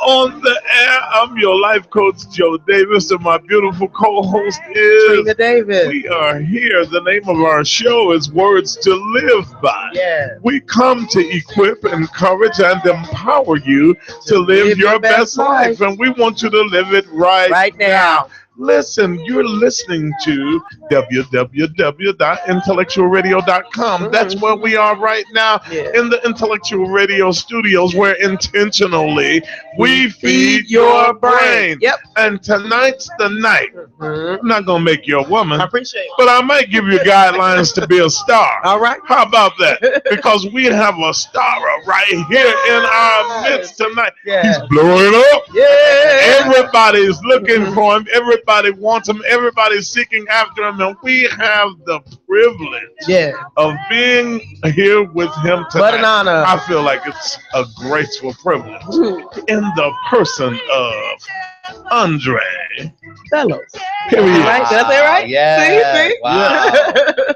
on the air. I'm your life coach, Joe Davis, and my beautiful co-host Trina is... Davis. We are here. The name of our show is Words to Live By. Yeah. We come to equip, encourage, and empower you to live your best life. And we want you to live it right now. Listen, you're listening to www.intellectualradio.com. That's where we are right now in the Intellectual Radio studios, where intentionally we feed your brain. Yep. And tonight's the night. I'm not going to make you a woman, I appreciate it. but I might give you guidelines to be a star. All right. How about that? Because we have a star right here in our midst tonight. Yeah. He's blowing up. Yeah. Everybody's looking for him. Everybody wants him. Everybody's seeking after him. And we have the privilege of being here with him tonight. What an honor. I feel like it's a graceful privilege. In the person of Andre Fellows. Period. Right? Did I say right? Yeah. See? Wow.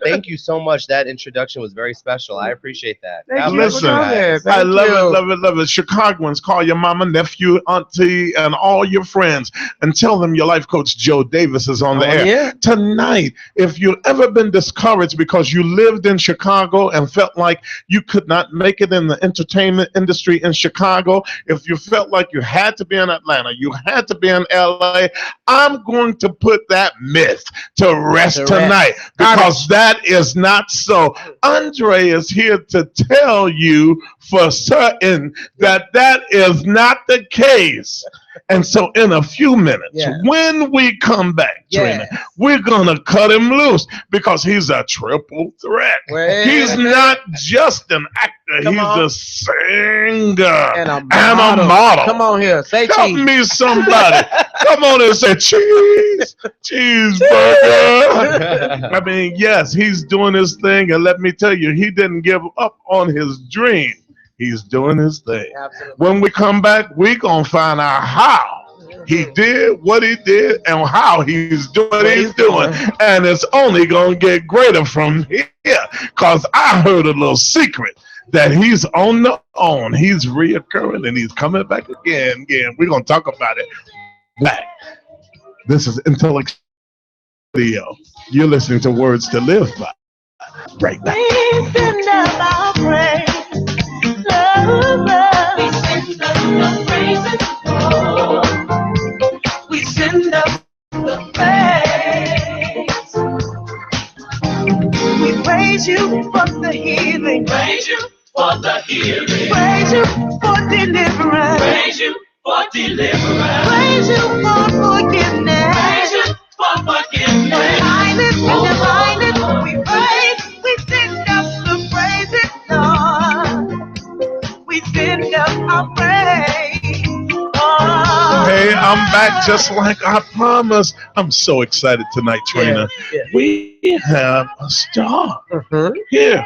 Thank you so much. That introduction was very special. I appreciate that. Thank you. Listen, Thank I love you. it, love it, love it. Chicagoans, call your mama, nephew, auntie, and all your friends and tell them your life coach, Joe Davis, is on the air. Yeah. Tonight, if you've ever been discouraged because you lived in Chicago and felt like you could not make it in the entertainment industry in Chicago, if you felt like you had to be in Atlanta, you had to be in LA, I'm going to put that myth to rest tonight, because that is not so. Andre is here to tell you for certain that that is not the case. And so in a few minutes, when we come back, Trina, we're going to cut him loose, because he's a triple threat. He's not just an actor. He's a singer and a model. Come on here. Say Help cheese. me, somebody. Come on and say cheese. Cheeseburger. I mean, yes, he's doing his thing. And let me tell you, he didn't give up on his dream. He's doing his thing. Absolutely. When we come back, we're going to find out how he did what he did and how he's doing what he's doing. And it's only going to get greater from here, because I heard a little secret that he's on the own. He's reoccurring and he's coming back again. We're going to talk about it back. This is Intellectual Radio. You're listening to Words to Live By. Right back. We send up our praise. We send up the praises. We send up the praise. We praise you for the healing. Praise you for the healing. Praise you for deliverance. Praise you for deliverance. Praise you for forgiveness. Praise you for forgiveness. For kindness and divineness. We praise. We send up the praises, Lord. We send up our praise. Hey, I'm back just like I promised. I'm so excited tonight, Trina. We have a star here.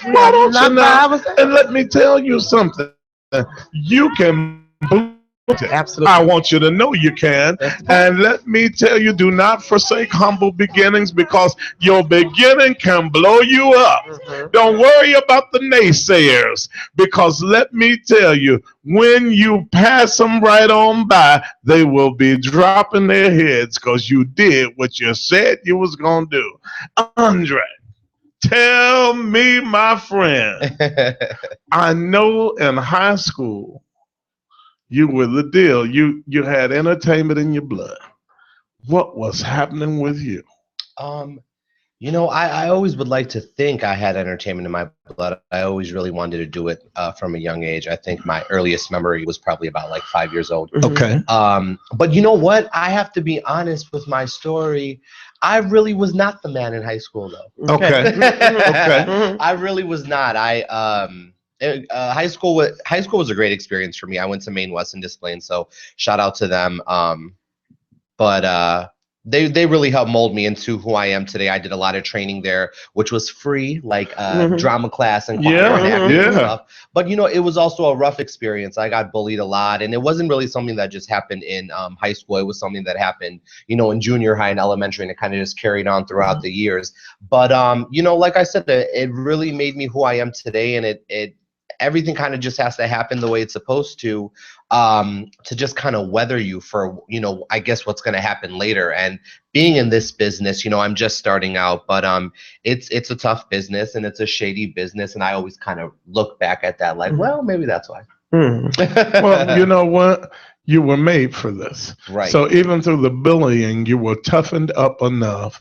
Why don't you now? And let me tell you something. You can believe it. Absolutely. I want you to know you can. And let me tell you, do not forsake humble beginnings, because your beginning can blow you up. Don't worry about the naysayers, because let me tell you, when you pass them right on by, they will be dropping their heads, because you did what you said you was going to do. Andre, tell me, my friend, I know in high school, you were the deal. You had entertainment in your blood. What was happening with you? You know, I always would like to think I had entertainment in my blood. I always really wanted to do it from a young age. I think my earliest memory was probably about like 5 years old. Okay. But you know what? I have to be honest with my story. I really was not the man in high school, though. Okay. Okay. I really was not. High school was a great experience for me. I went to Maine West and Display, so shout out to them. But they really helped mold me into who I am today. I did a lot of training there, which was free, like drama class and choir and acting and stuff. But you know, it was also a rough experience. I got bullied a lot, and it wasn't really something that just happened in high school. It was something that happened, you know, in junior high and elementary, and it kind of just carried on throughout the years. But you know, like I said, it really made me who I am today, and it everything kind of just has to happen the way it's supposed to just kind of weather you for, I guess what's going to happen later. And being in this business, I'm just starting out, but it's a tough business and it's a shady business. And I always kind of look back at that like, well, maybe that's why. Well, you know what? You were made for this. Right. So even through the bullying, you were toughened up enough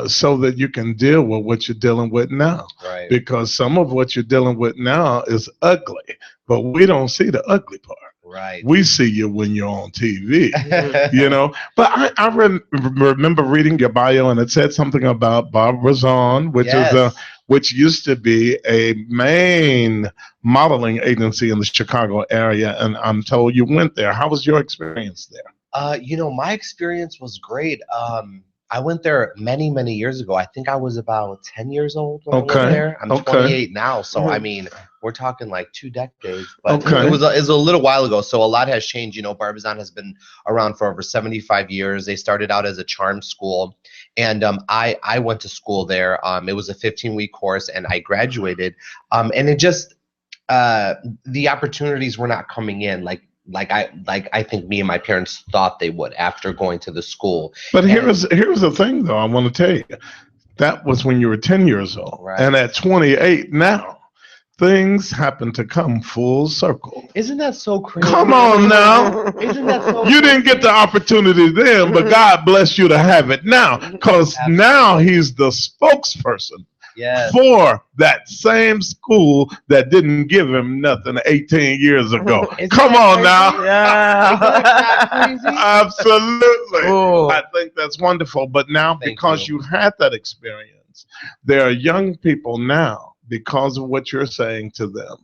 so that you can deal with what you're dealing with now. Right. Because some of what you're dealing with now is ugly, but we don't see the ugly part. Right. We see you when you're on TV, But I remember reading your bio, and it said something about Bob Razon, which used to be a main modeling agency in the Chicago area, and I'm told you went there. How was your experience there? My experience was great. I went there many, many years ago. I think I was about 10 years old when I went there. I'm 28 now, so I mean, we're talking like 2 decades. But it was a little while ago, so a lot has changed. Barbizon has been around for over 75 years. They started out as a charm school, and I went to school there. It was a 15-week course, and I graduated. And it just the opportunities were not coming in like I think me and my parents thought they would after going to the school. But here's the thing, though. I want to tell you, that was when you were 10 years old, right. And at 28 now, things happen to come full circle. Isn't that so crazy? Come on now. Isn't that so You didn't get the opportunity then, but God bless you to have it now, because now he's the spokesperson. Yes. For that same school that didn't give him nothing 18 years ago. Come on now. Yeah. Absolutely. Ooh. I think that's wonderful. But now, because you had that experience, there are young people now, because of what you're saying to them,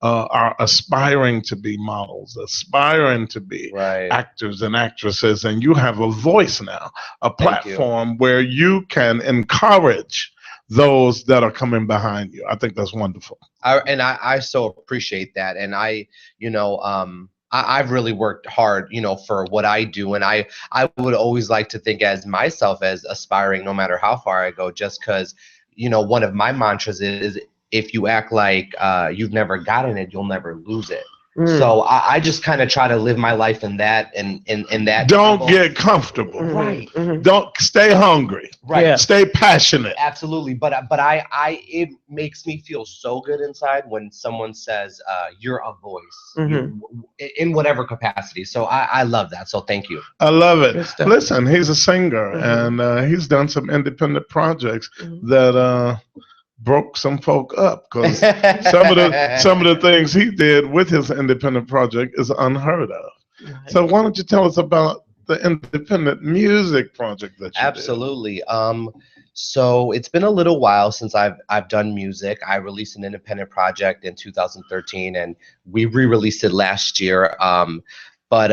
are aspiring to be models, aspiring to be actors and actresses. And you have a voice now, a platform where you can encourage those that are coming behind you. I think that's wonderful. I so appreciate that. And I've really worked hard, for what I do. And I would always like to think as myself as aspiring, no matter how far I go, just because, one of my mantras is if you act like you've never gotten it, you'll never lose it. So I just kind of try to live my life in that and in that. Don't get comfortable. Right. Don't stay hungry. Right. Yeah. Stay passionate. Absolutely. But it makes me feel so good inside when someone says you're a voice in whatever capacity. So I love that. So thank you. I love it. Listen, he's a singer and he's done some independent projects that broke some folk up, because some of the things he did with his independent project is unheard of. Right. So why don't you tell us about the independent music project that you Absolutely. Did? So it's been a little while since I've done music. I released an independent project in 2013, and we re-released it last year. But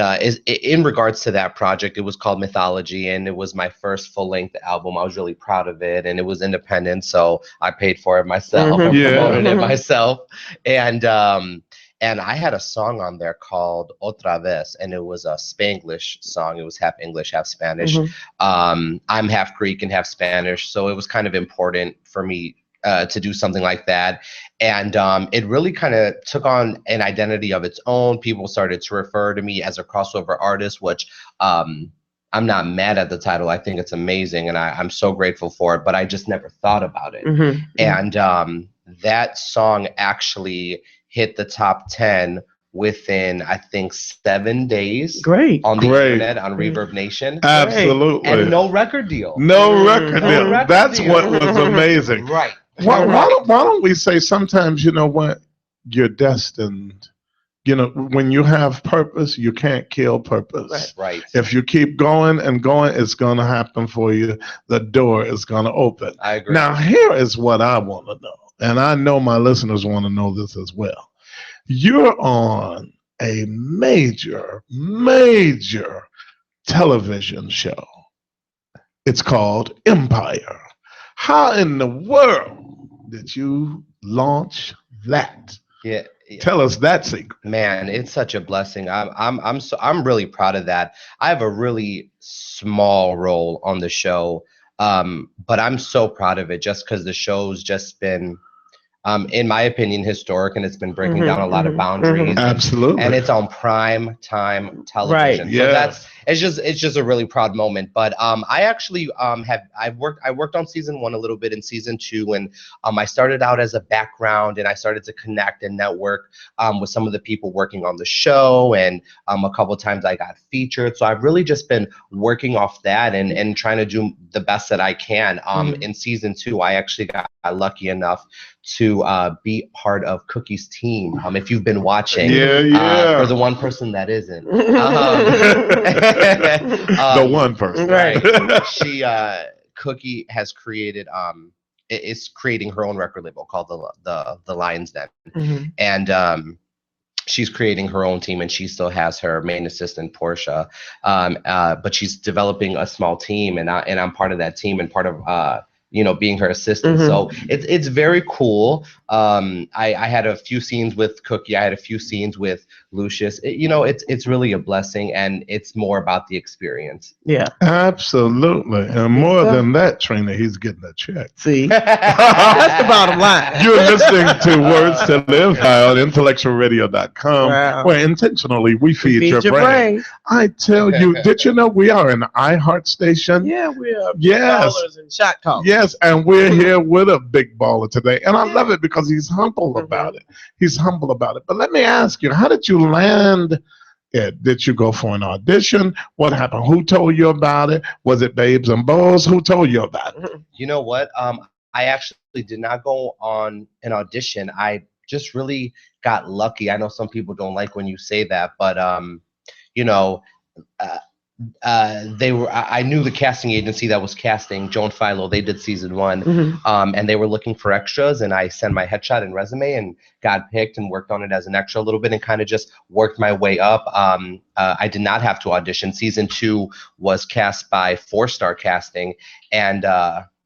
in regards to that project, it was called Mythology, and it was my first full-length album. I was really proud of it, and it was independent, so I paid for it myself and promoted it myself. And I had a song on there called Otra Vez, and it was a Spanglish song. It was half English, half Spanish. I'm half Greek and half Spanish, so it was kind of important for me to do something like that. And it really kind of took on an identity of its own. People started to refer to me as a crossover artist, which I'm not mad at the title. I think it's amazing, and I'm so grateful for it, but I just never thought about it. And that song actually hit the top 10 within, I think, 7 days. Great. On the internet, on Reverb Nation. Absolutely. And no record deal. No record deal. That's what was amazing. Right. Why don't we say sometimes, you know what, you're destined. When you have purpose, you can't kill purpose. Right. If you keep going and going, it's going to happen for you. The door is going to open. I agree. Now, here is what I want to know, and I know my listeners want to know this as well. You're on a major television show. It's called Empire. How in the world did you launch that? Yeah. Tell us that secret. Man, it's such a blessing. I'm really proud of that. I have a really small role on the show, but I'm so proud of it just because the show's just been in my opinion, historic, and it's been breaking down a lot of boundaries. Absolutely. And it's on prime time television. Right. So Yes. it's just a really proud moment. But I actually I worked on season 1 a little bit, in season 2, and I started out as a background, and I started to connect and network with some of the people working on the show, and a couple of times I got featured. So I've really just been working off that and trying to do the best that I can. In season 2, I actually got lucky enough to be part of Cookie's team. If you've been watching, for the one person that isn't, the one person, right? She Cookie has created is creating her own record label called the Lion's Den, and she's creating her own team, and she still has her main assistant Portia, but she's developing a small team, and I'm part of that team and part of being her assistant. So it's very cool. I had a few scenes with Cookie. I had a few scenes with Lucius. It's really a blessing, and it's more about the experience. Yeah, absolutely. And more than that, Trina, he's getting a check. See, that's the bottom line. You're listening to Words to Live By on IntellectualRadio.com, where intentionally we feed your brain. I tell you, did you know we are an iHeart station? Yeah, we are. Yes. Ballers and shot callers. Yes, and we're here with a big baller today. And I love it because he's humble about it. He's humble about it. But let me ask you, how did you land it? Did you go for an audition? What happened? Who told you about it? Was it Babes and Bows? Who told you about it? You know what? I actually did not go on an audition. I just really got lucky. I know some people don't like when you say that, but I knew the casting agency that was casting Joan Philo. They did season 1, and they were looking for extras, and I sent my headshot and resume and got picked and worked on it as an extra a little bit and kind of just worked my way up. I did not have to audition. Season 2 was cast by 4-Star Casting, and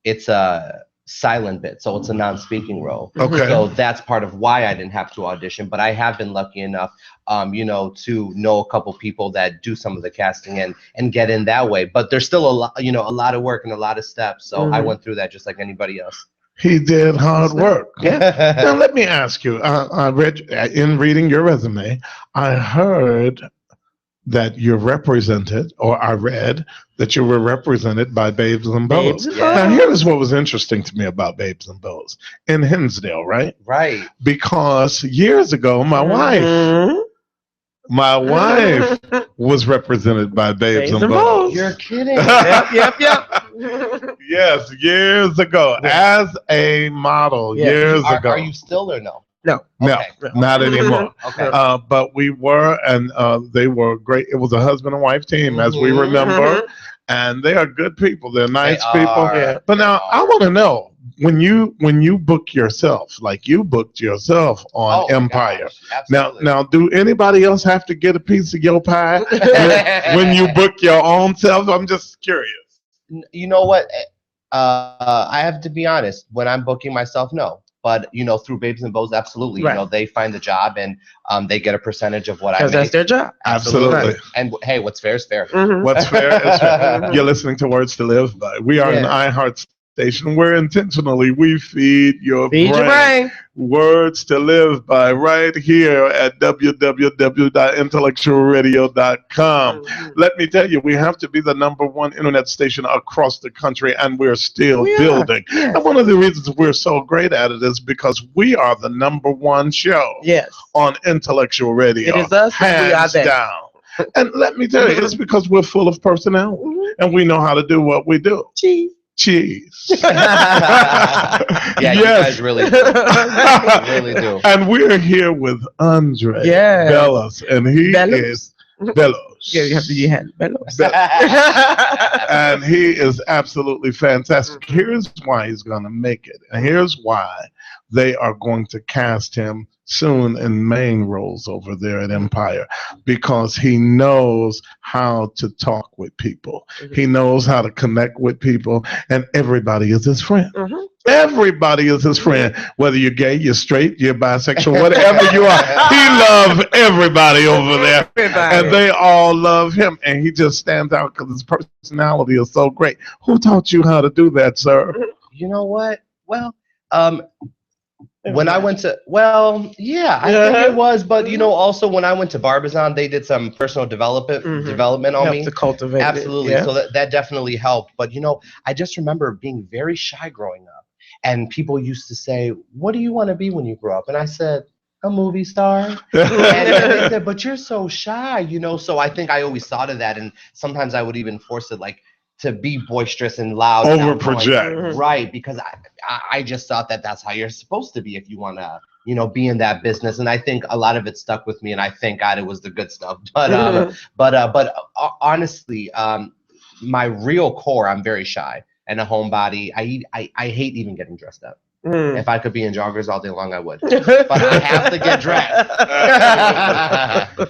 it's a silent bit, so it's a non-speaking role. Okay. So that's part of why I didn't have to audition, but I have been lucky enough to know a couple people that do some of the casting and get in that way. But there's still a lot of work and a lot of steps. So I went through that just like anybody else. He did hard work. Yeah. Now let me ask you. I read in reading your resume, I heard that you're represented, or I read that you were represented by Babes and Bows. Now here's what was interesting to me about Babes and Bows in Hinsdale, right? Right. Because years ago, my wife was represented by Babes and Bows. You're kidding. Yep. Yes, years ago, as a model, years ago. Are you still or no? No, Okay. not anymore. Okay. But we were, and they were great. It was a husband and wife team, as we remember, and they are good people. They're nice people. But now I want to know, when you book yourself, like you booked yourself on Empire. Now, do anybody else have to get a piece of your pie when you book your own self? I'm just curious. You know what? I have to be honest. When I'm booking myself, no. But through Babes and Bows, absolutely. Right. They find the job and they get a percentage of what I make. Because that's their job. Absolutely. And hey, what's fair is fair. What's fair is fair. You're listening to Words to Live By. We are an iHeart station where intentionally we feed your brain. Words to Live By, right here at www.intellectualradio.com. Let me tell you, we have to be the #1 internet station across the country, and we're still building. Yes. And one of the reasons we're so great at it is because we are the #1 show on Intellectual Radio. It is us, and we are hands there. down. And let me tell you, it's because we're full of personality, and we know how to do what we do. Cheese. You guys really do. Really do. And we're here with Andre Bellos, and he is Bellos. Yeah, you have to use hand. Bellos. And he is absolutely fantastic. Here's why he's going to make it, and here's why they are going to cast him soon in main roles over there at Empire, because he knows how to talk with people. He knows how to connect with people, and everybody is his friend. Everybody is his friend, whether you're gay, you're straight, you're bisexual, whatever you are. He loves everybody over there, and they all love him, and he just stands out because his personality is so great. Who taught you how to do that, sir? You know what? Well, When I went to, well, yeah, I think it was, but you know, also when I went to Barbizon, they did some personal development on me. To cultivate Absolutely. it. Yeah. So that definitely helped. But you know, I just remember being very shy growing up, and people used to say, "What do you want to be when you grow up?" And I said, "A movie star." And they said, "But you're so shy," you know. So I think I always thought of that, and sometimes I would even force it, like, to be boisterous and loud, Over and project. right? Because I just thought that that's how you're supposed to be if you want to, you know, be in that business. And I think a lot of it stuck with me, and I thank God it was the good stuff. But honestly, my real core, I'm very shy and a homebody. I hate even getting dressed up. If I could be in joggers all day long, I would. But I have to get dressed.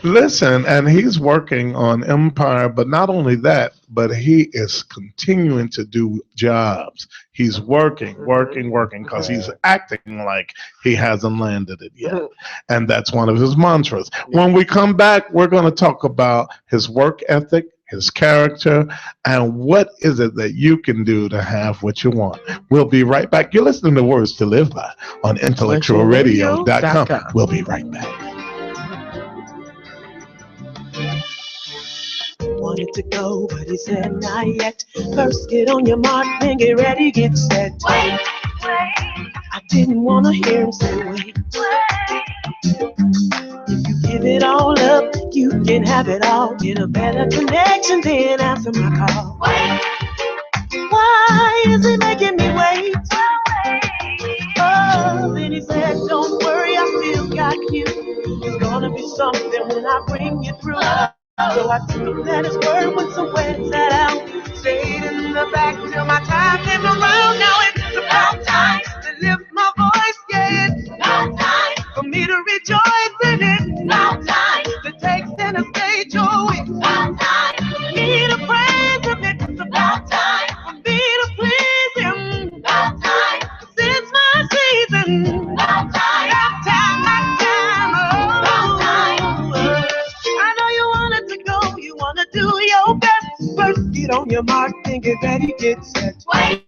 Listen, and he's working on Empire, but not only that, but he is continuing to do jobs. He's working, because he's acting like he hasn't landed it yet. And that's one of his mantras. When we come back, we're going to talk about his work ethic, his character, and what is it that you can do to have what you want. We'll be right back. You're listening to Words to Live By on IntellectualRadio.com. We'll be right back. Wanted to go, but he said not yet. First, get on your mark, then get ready, get set. Wait. I didn't want to hear him say wait. If you give it all up, you can have it all. Get a better connection, then answer my call. Wait. Why is he making me wait? Oh, then he said, don't worry, I still got you. It's gonna be something when I bring you through. So I took that as word when some words set out. Stayed in the back till my time came around. Now it's about time to lift my voice. Yeah, it's about time for me to rejoice in it. About time to take center stage. Oh, it's about time for me to praise him. It's about time for me to please him. About time, since my season. About time, about time, about time. Oh, about time. I know you wanted to go, you wanna do your best. First, get on your mark, then get ready, get set. Wait.